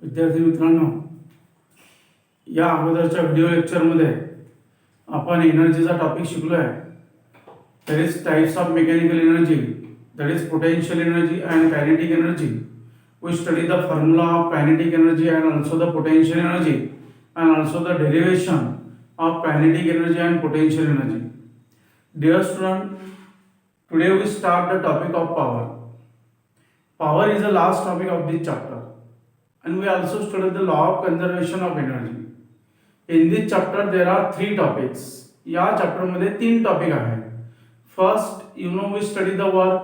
विद्यार्थी मित्रांनो, या अगोदरच्या व्हिडिओ लेक्चरमध्ये आपण एनर्जीचा टॉपिक शिकलो आहे. That is types of mechanical energy, that is potential energy and kinetic energy. We study the formula of kinetic energy and also the potential energy and also the derivation of kinetic energy and potential energy. Dear student, today we start the topic of power. Power is the last topic of this chapter, and we also study the law of conservation of energy. In this chapter there are three topics. या chapter मध्ये तीन topic आहेत. First, we study the work.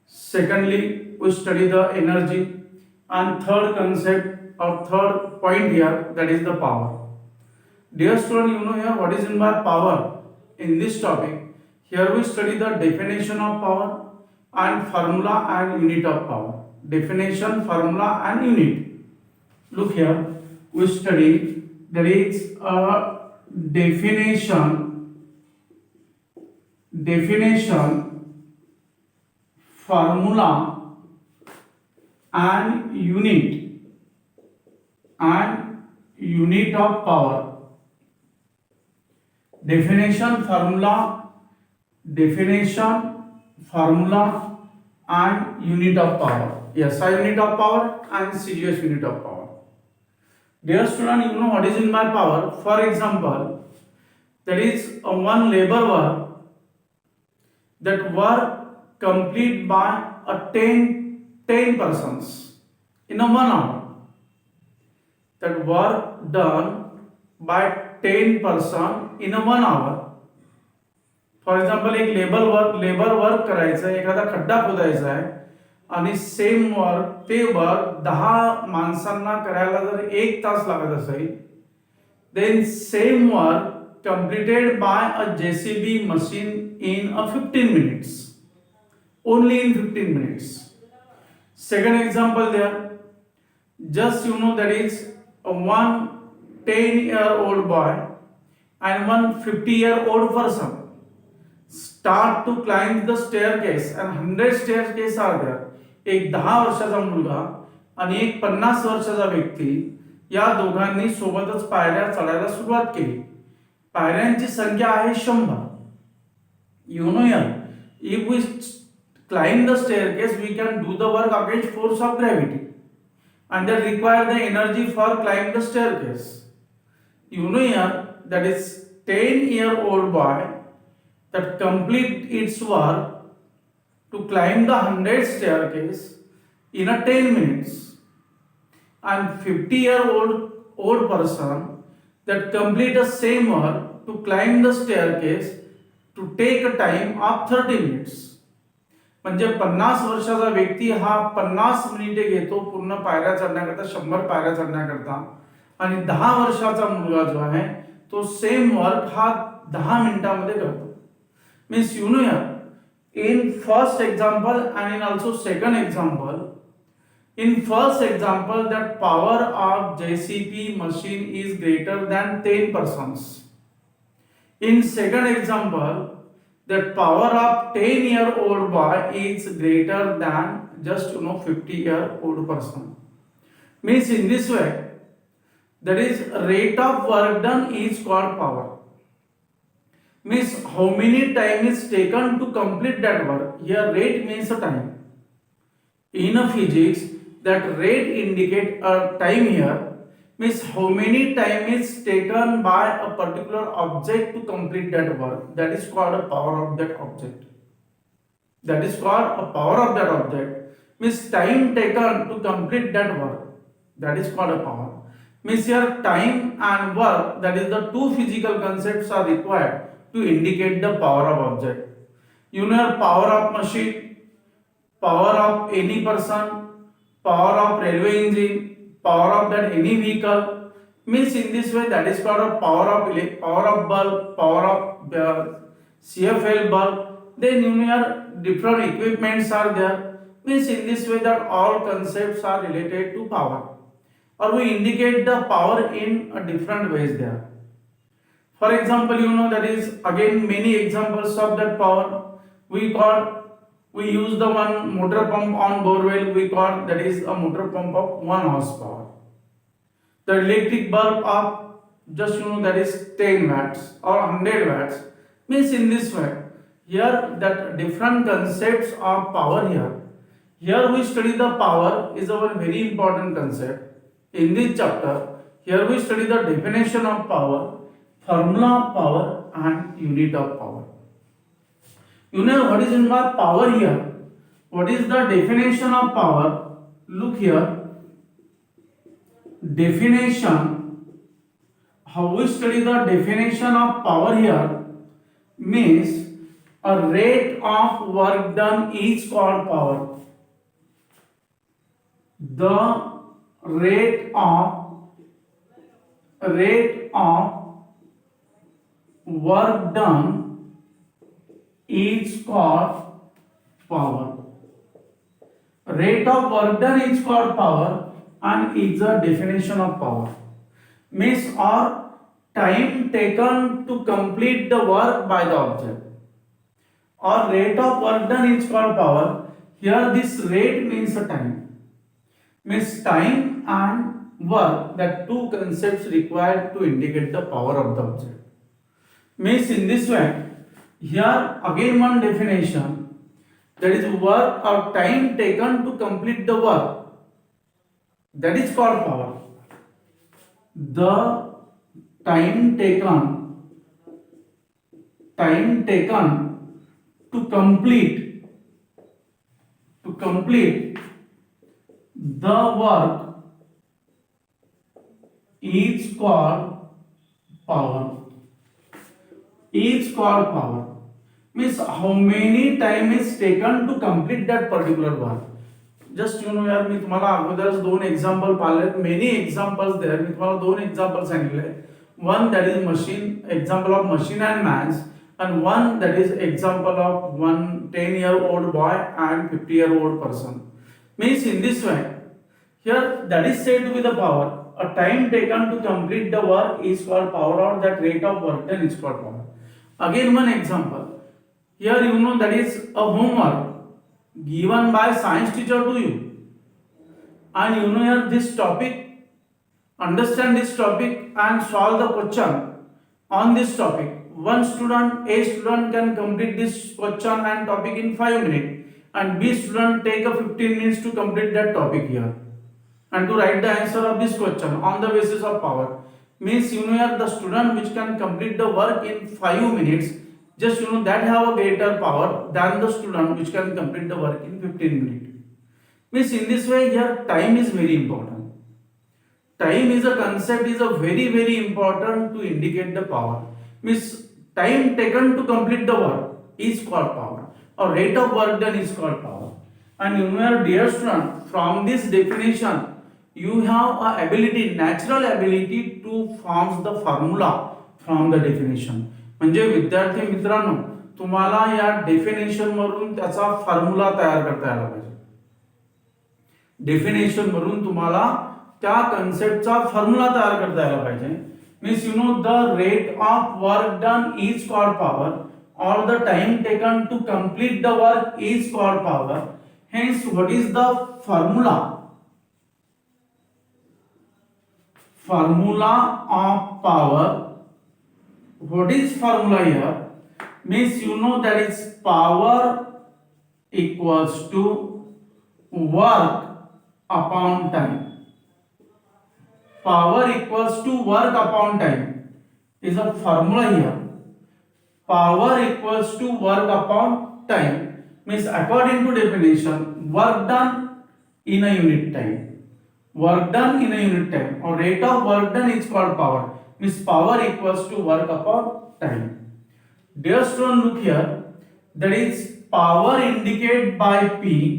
Secondly, we study the energy, and third concept or third point here, that is the power. Dear student, here what is meant by power in this topic. Here we study the definition of power and formula and unit of power. Definition, formula and unit. Look here, we study there is a definition, formula and unit of power. Definition, formula and unit of power. SI unit of power and CGS unit of power. Dear student, you know what is in my power. For example, that is one labor work, that work complete by a 10 persons in a 1 hour. That work done by 10 person in a 1 hour. For example एक labour work करायचं आहे, एखादा खड्डा खोदायचा आहे आणि same work ते work 10 माणसांना करायला जर 1 तास लागत असेल, then same work completed by a JCB machine in a 15 minutes, only in 15 minutes. Second example there, just that is one 10-year-old boy and one 50-year-old person start to climb the staircase, and 100 staircase are there. एक 10 वर्षाचा मुलगा आणि एक 50 वर्षाचा व्यक्ती, या दोघांनी सोबतच पायऱ्या चढायला सुरुवात केली. पायऱ्यांची संख्या आहे 100. here, if we climb the staircase, we can do the work against force of gravity, and that require the energy for climb the staircase. Here, that is 10-year-old boy that complete its work to climb the 100 staircase in a 10 minutes, and 50-year-old person that complete the same work to climb the staircase to take a time of 30 minutes. म्हणजे 50 वर्षाचा व्यक्ती हा 50 मिनिटे घेतो पूर्ण पायऱ्या चढण्याकरता, 100 पायऱ्या चढण्याकरता, आणि 10 वर्षाचा मुलगा जो आहे तो सेम वर्क हा 10 मिनिटांमध्ये करतो. Means here, in first example and in also second example, in first example that power of JCB machine is greater than 10 persons. In second example, that power of 10-year-old boy is greater than just 50-year-old person. Means in this way, that is rate of work done is called power. Means how many time is taken to complete that work. Here rate means a time. In a physics, that rate indicate a time here, means how many time is taken by a particular object to complete that work. That is called a power of that object. That is called a power of that object. Means time taken to complete that work. That is called a power. Means here time and work, that is the two physical concepts are required to indicate the power of object. Power of machine, power of any person, power of railway engine, power of that any vehicle. Means in this way, that is called a power of bulb, power of CFL bulb. Then here different equipments are there. Means in this way that all concepts are related to power, or we indicate the power in a different ways there. For example, that is again many examples of that power. We use the one motor pump on borewell, we call that is a motor pump of 1 horsepower. the electric bulb of just that is 10 watts or 100 watts. Means in this way, here that different concepts of power here. Here we study the power is our very important concept. In this chapter, here we study the definition of power, formula of power and unit of power. You know what is in my power here? What is the definition of power? Look here. Definition, how we study the definition of power here means a rate of work done is called power. The rate of work done is called power. Rate of work done is called power and is a definition of power. Means or time taken to complete the work by the object. Or rate of work done is called power. Here this rate means a time. Means time and work, that two concepts required to indicate the power of the object. Means in this way, here again one definition, that is work or time taken to complete the work, that is called power. The time taken to complete the work is called power. Is called power. Means how many time is taken to complete that particular work. Just यार मी तुम्हाला अगोदरच दोन example पाहिलेत, many examples there. मी तुम्हाला दोन example सांगितले. One that is machine, example of machine and man's, and one that is example of one 10-year-old boy and 50-year-old person. Means in this way, here that is said to be the power. A time taken to complete the work is called power, or that rate of work done is called power. Again one example. Here that is a homework given by science teacher to you. And here this topic, understand this topic and solve the question on this topic. One student, A student can complete this question and topic in 5 minutes, and B student take a 15 minutes to complete that topic here and to write the answer of this question on the basis of power. Means here the student which can complete the work in 5 minutes, just that have a greater power than the student which can complete the work in 15 minutes. Means in this way, here time is very important. Time is a concept, is a very very important to indicate the power. Means time taken to complete the work is called power, or rate of work done is called power. And dear student, from this definition you have a ability, natural ability to form the formula from the definition. म्हणजे विद्यार्थी मित्रांनो, तुम्हाला या definition वरून त्याचा formula तयार करता यायला पाहिजे. डेफिनेशन वरून तुम्हाला त्या कन्सेप्टचा फॉर्म्युला तयार करता यायला पाहिजे. Means the rate of work done is called power, or the time taken to complete the work is called power. Hence, what is the formula? Formula of power. What is formula here? Means that is power equals to work upon time. Power equals to work upon time is a formula here. Power equals to work upon time means according to definition, work done in a unit time. Work done in a unit time, or rate of work done is called power. Means power equals to work upon time. Dear student, look here. That is power indicated by P.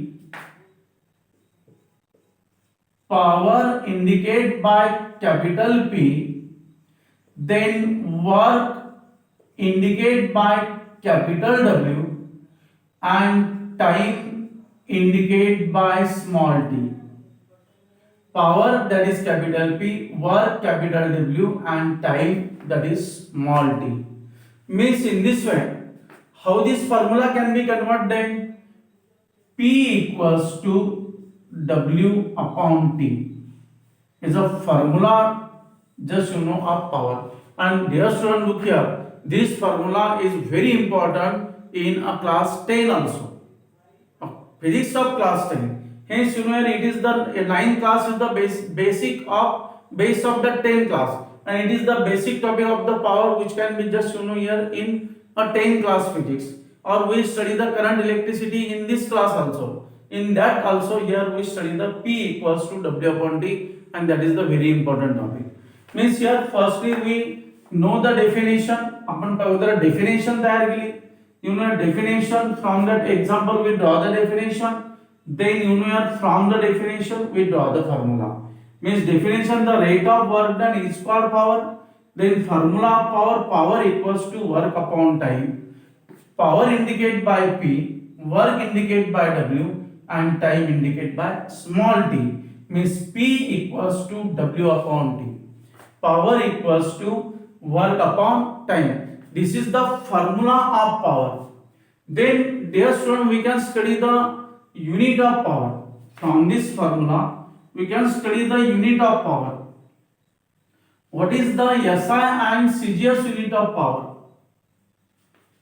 Power indicated by capital P, then work indicated by capital W, and time indicated by small t. Power that is capital P, work capital W, and time that is small t. Means in this way, how this formula can be converted? P equals to W upon T. is a formula, just of power. And dear student, look here, this formula is very important in a class 10 also, physics of class 10. Hence it is the 9th class is the base of the 10th class, and it is the basic topic of the power which can be just here in a 10th class physics. Or we study the current electricity in this class also. In that also here we study the P equals to W upon T, and that is the very important topic. Means here firstly we know the definition. आपण अगोदर definition तयार केली. Definition, from that example we draw the definition. Then from the definition we draw the formula. Means definition, the rate of work done is called power. Then formula of power equals to work upon time. Power indicated by P, work indicated by W, and time indicated by small t. Means P equals to W upon T. Power equals to work upon time. This is the formula of power. Then dear student, we can study the unit of power. From this formula we can study the unit of power. What is the SI and CGS unit of power?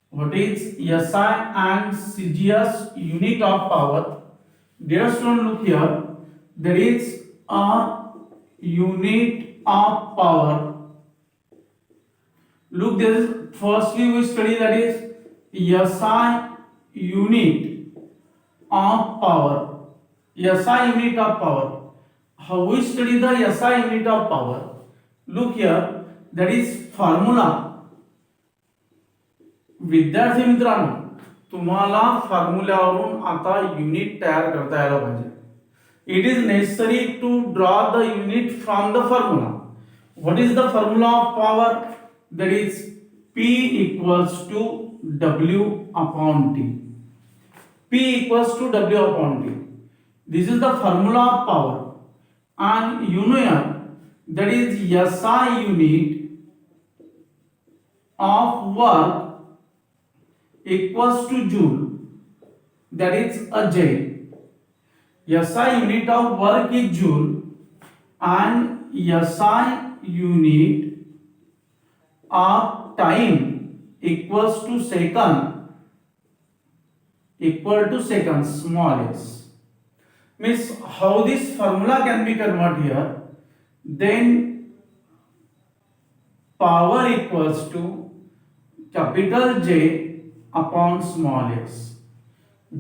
What is SI and CGS unit of power? Dear student, look here, there is a unit of power. Look, there is, firstly we study that is SI unit of power. SI unit of power. How we study the SI unit of power? Look here, that is formula. विद्यार्थी मित्रांनो, तुम्हाला फॉर्म्युल्यावरून आता unit तयार करता यायला पाहिजे. It is necessary to draw the unit from the formula. What is the formula of power? That is P equals to W upon T. P equals to W upon T. This is the formula of power. And here, that is SI unit of work equals to joule. That is a J. SI unit of work is joule, and SI unit of time equals to second, small s. Means how this formula can be converted here? Then power equals to capital J upon small s.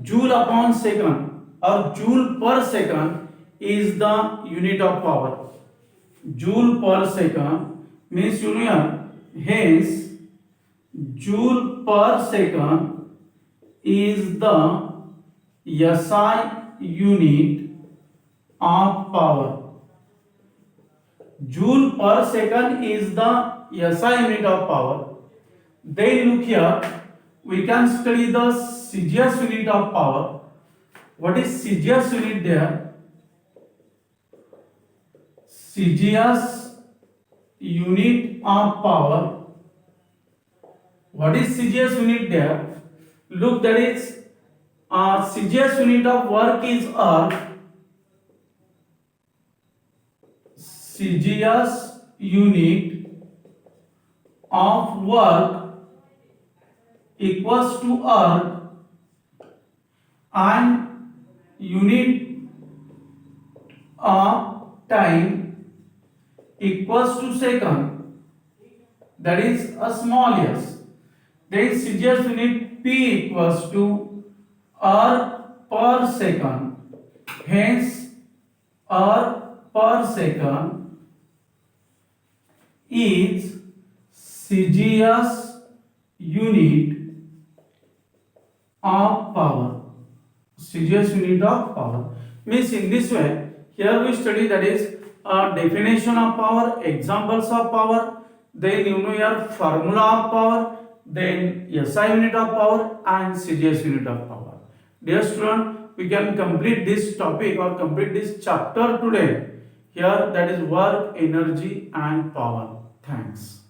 Joule upon second or joule per second is the unit of power. Joule per second means hence joule per second is the SI unit of power. Joule per second is the SI unit of power. Then look here, we can study the CGS unit of power. What is CGS unit there? CGS unit of power. What is CGS unit there? Look, that is CGS unit of work is earth. CGS unit of work equals to earth, and unit of time equals to second, that is a small s. Then CGS unit P equals to earth per second. Hence earth per second is CGS unit of power. CGS unit of power means in this way here we study that is definition of power, examples of power, then your formula of power, then SI unit of power and CGS unit of power. Dear student, we can complete this topic or complete this chapter today. Here, that is work, energy and power. Thanks.